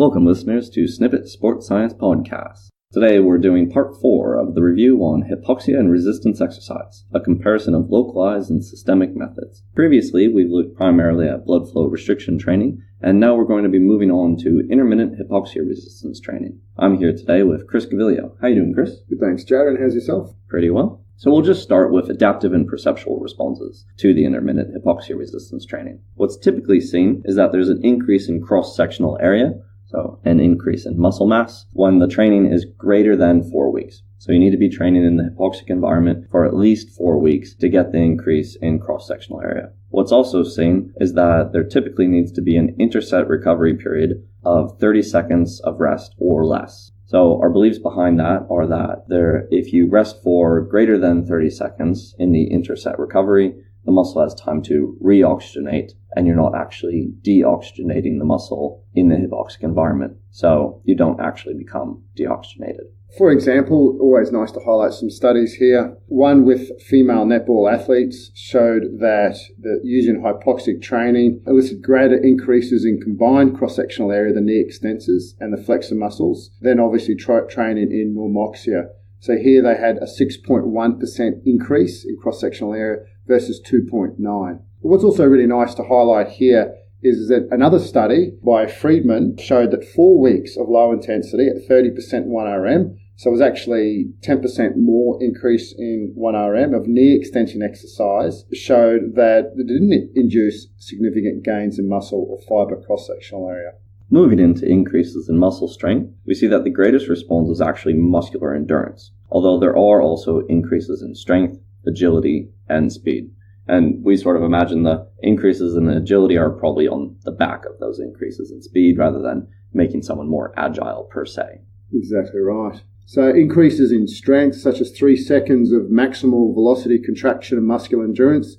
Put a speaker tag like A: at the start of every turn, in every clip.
A: Welcome, listeners, to Snippet Sports Science Podcast. Today we're doing part 4 of the review on hypoxia and resistance exercise, a comparison of localized and systemic methods. Previously, we've looked primarily at blood flow restriction training, and now we're going to be moving on to intermittent hypoxia resistance training. I'm here today with Chris Gaviglio. How you doing, Chris?
B: Good, thanks, Jared. And how's yourself?
A: Pretty well. So we'll just start with adaptive and perceptual responses to the intermittent hypoxia resistance training. What's typically seen is that there's an increase in cross-sectional area, so an increase in muscle mass, when the training is greater than 4 weeks. So you need to be training in the hypoxic environment for at least 4 weeks to get the increase in cross-sectional area. What's also seen is that there typically needs to be an interset recovery period of 30 seconds of rest or less. So our beliefs behind that are that if you rest for greater than 30 seconds in the interset recovery, the muscle has time to reoxygenate, and you're not actually deoxygenating the muscle in the hypoxic environment. So you don't actually become deoxygenated.
B: For example, always nice to highlight some studies here. One with female netball athletes showed that using hypoxic training elicited greater increases in combined cross-sectional area of the knee extensors and the flexor muscles than obviously training in normoxia. So here they had a 6.1% increase in cross-sectional area versus 2.9. What's also really nice to highlight here is that another study by Friedman showed that 4 weeks of low intensity at 30% 1RM, so it was actually 10% more increase in 1RM of knee extension exercise, showed that it didn't induce significant gains in muscle or fiber cross-sectional area.
A: Moving into increases in muscle strength, we see that the greatest response is actually muscular endurance, although there are also increases in strength, agility, and speed. And we sort of imagine the increases in agility are probably on the back of those increases in speed rather than making someone more agile per se.
B: Exactly right. So increases in strength, such as 3 seconds of maximal velocity contraction and muscular endurance,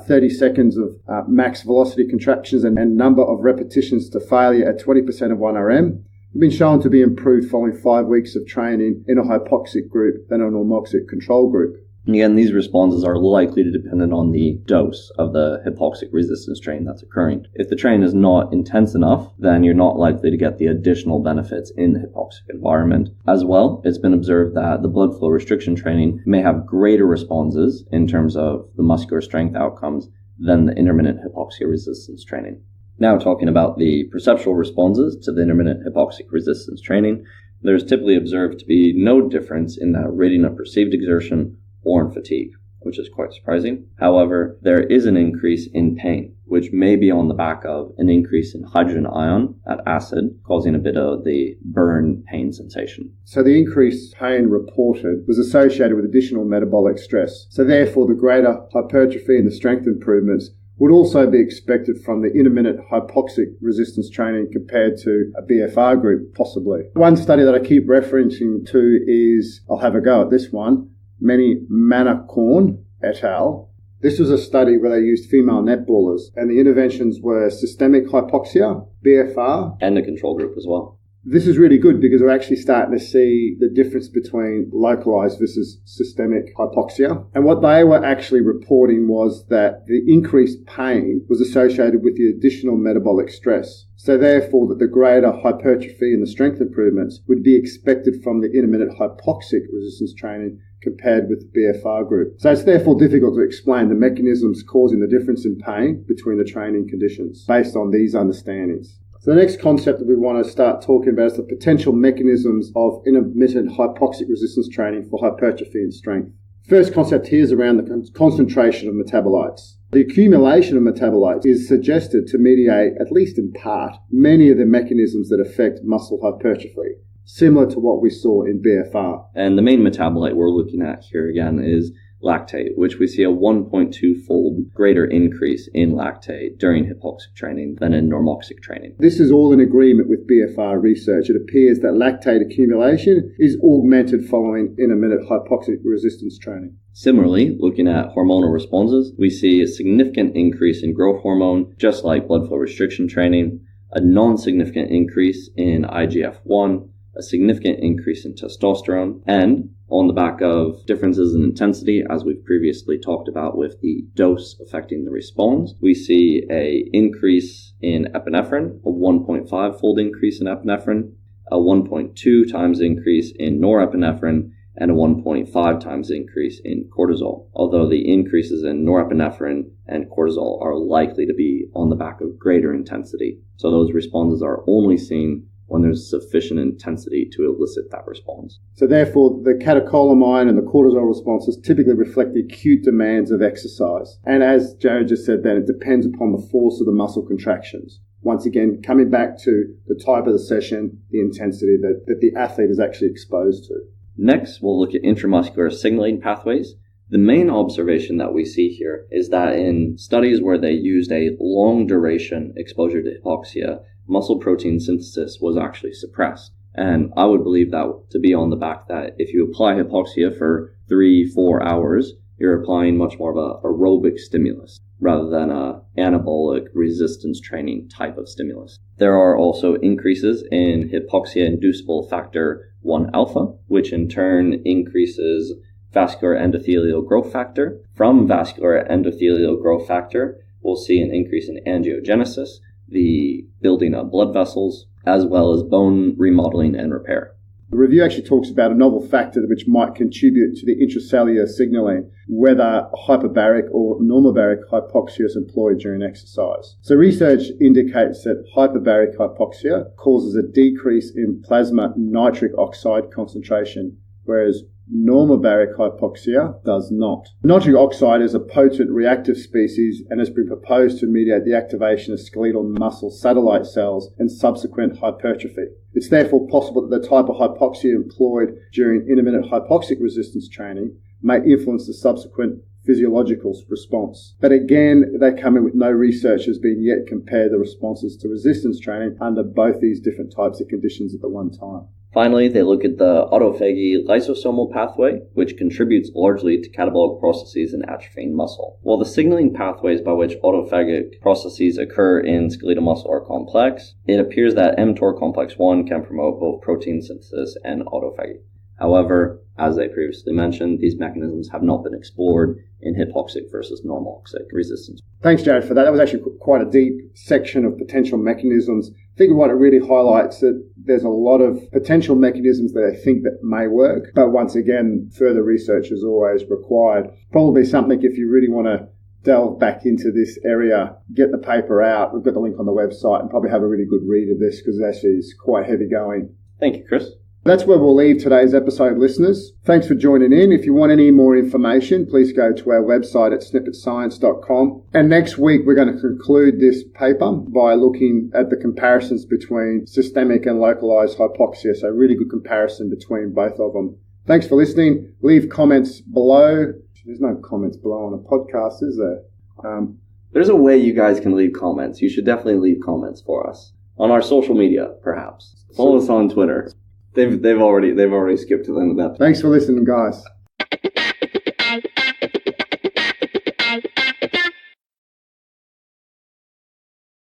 B: 30 seconds of max velocity contractions and number of repetitions to failure at 20% of 1RM, have been shown to be improved following 5 weeks of training in a hypoxic group than a normoxic control group.
A: Again, these responses are likely to depend on the dose of the hypoxic resistance training that's occurring. If the training is not intense enough, then you're not likely to get the additional benefits in the hypoxic environment. As well, it's been observed that the blood flow restriction training may have greater responses in terms of the muscular strength outcomes than the intermittent hypoxia resistance training. Now talking about the perceptual responses to the intermittent hypoxic resistance training, there's typically observed to be no difference in that rating of perceived exertion or in fatigue, which is quite surprising. However, there is an increase in pain, which may be on the back of an increase in hydrogen ion at acid, causing a bit of the burn pain sensation.
B: So the increased pain reported was associated with additional metabolic stress. So therefore, the greater hypertrophy and the strength improvements would also be expected from the intermittent hypoxic resistance training compared to a BFR group, possibly. One study that I keep referencing to is, I'll have a go at this one, Manicorn et al. This was a study where they used female netballers, and the interventions were systemic hypoxia, BFR,
A: and a control group as well.
B: This is really good because we're actually starting to see the difference between localized versus systemic hypoxia. And what they were actually reporting was that the increased pain was associated with the additional metabolic stress. So therefore, that the greater hypertrophy and the strength improvements would be expected from the intermittent hypoxic resistance training compared with the BFR group. So it's therefore difficult to explain the mechanisms causing the difference in pain between the training conditions based on these understandings. So the next concept that we want to start talking about is the potential mechanisms of intermittent hypoxic resistance training for hypertrophy and strength. First concept here is around the concentration of metabolites. The accumulation of metabolites is suggested to mediate, at least in part, many of the mechanisms that affect muscle hypertrophy, similar to what we saw in BFR.
A: And the main metabolite we're looking at here again is lactate, which we see a 1.2-fold greater increase in lactate during hypoxic training than in normoxic training.
B: This is all in agreement with BFR research. It appears that lactate accumulation is augmented following intermittent hypoxic resistance training.
A: Similarly, looking at hormonal responses, we see a significant increase in growth hormone, just like blood flow restriction training, a non-significant increase in IGF-1, a significant increase in testosterone, and on the back of differences in intensity, as we've previously talked about with the dose affecting the response, we see a increase in epinephrine, a 1.5-fold increase in epinephrine, a 1.2 times increase in norepinephrine, and a 1.5 times increase in cortisol, although the increases in norepinephrine and cortisol are likely to be on the back of greater intensity. So those responses are only seen when there's sufficient intensity to elicit that response.
B: So therefore, the catecholamine and the cortisol responses typically reflect the acute demands of exercise. And as Jared just said, then it depends upon the force of the muscle contractions. Once again, coming back to the type of the session, the intensity that the athlete is actually exposed to.
A: Next, we'll look at intramuscular signaling pathways. The main observation that we see here is that in studies where they used a long duration exposure to hypoxia, muscle protein synthesis was actually suppressed. And I would believe that to be on the back that if you apply hypoxia for 3-4 hours, you're applying much more of an aerobic stimulus rather than an anabolic resistance training type of stimulus. There are also increases in hypoxia-inducible factor 1 alpha, which in turn increases vascular endothelial growth factor. From vascular endothelial growth factor, we'll see an increase in angiogenesis, the building of blood vessels, as well as bone remodeling and repair.
B: The review actually talks about a novel factor which might contribute to the intracellular signaling, whether hyperbaric or normobaric hypoxia is employed during exercise. So research indicates that hyperbaric hypoxia causes a decrease in plasma nitric oxide concentration, whereas normobaric hypoxia does not. Nitric oxide is a potent reactive species and has been proposed to mediate the activation of skeletal muscle satellite cells and subsequent hypertrophy. It's therefore possible that the type of hypoxia employed during intermittent hypoxic resistance training may influence the subsequent physiological response. But again, they come in with no research has been yet compared the responses to resistance training under both these different types of conditions at the one time.
A: Finally, they look at the autophagy lysosomal pathway, which contributes largely to catabolic processes in atrophying muscle. While the signaling pathways by which autophagic processes occur in skeletal muscle are complex, it appears that mTOR complex 1 can promote both protein synthesis and autophagy. However, as I previously mentioned, these mechanisms have not been explored in hypoxic versus normoxic resistance.
B: Thanks, Jared, for that. That was actually quite a deep section of potential mechanisms. I think what it really highlights that there's a lot of potential mechanisms that I think that may work, but once again, further research is always required. Probably something if you really want to delve back into this area, get the paper out. We've got the link on the website and probably have a really good read of this because it actually is quite heavy going.
A: Thank you, Chris.
B: That's where we'll leave today's episode, listeners. Thanks for joining in. If you want any more information, please go to our website at snippetscience.com. And next week, we're going to conclude this paper by looking at the comparisons between systemic and localized hypoxia. So really good comparison between both of them. Thanks for listening. Leave comments below. There's no comments below on a podcast, is there?
A: There's a way you guys can leave comments. You should definitely leave comments for us on our social media, perhaps. Follow us on Twitter. They've already skipped to the end of that.
B: Thanks for listening, guys.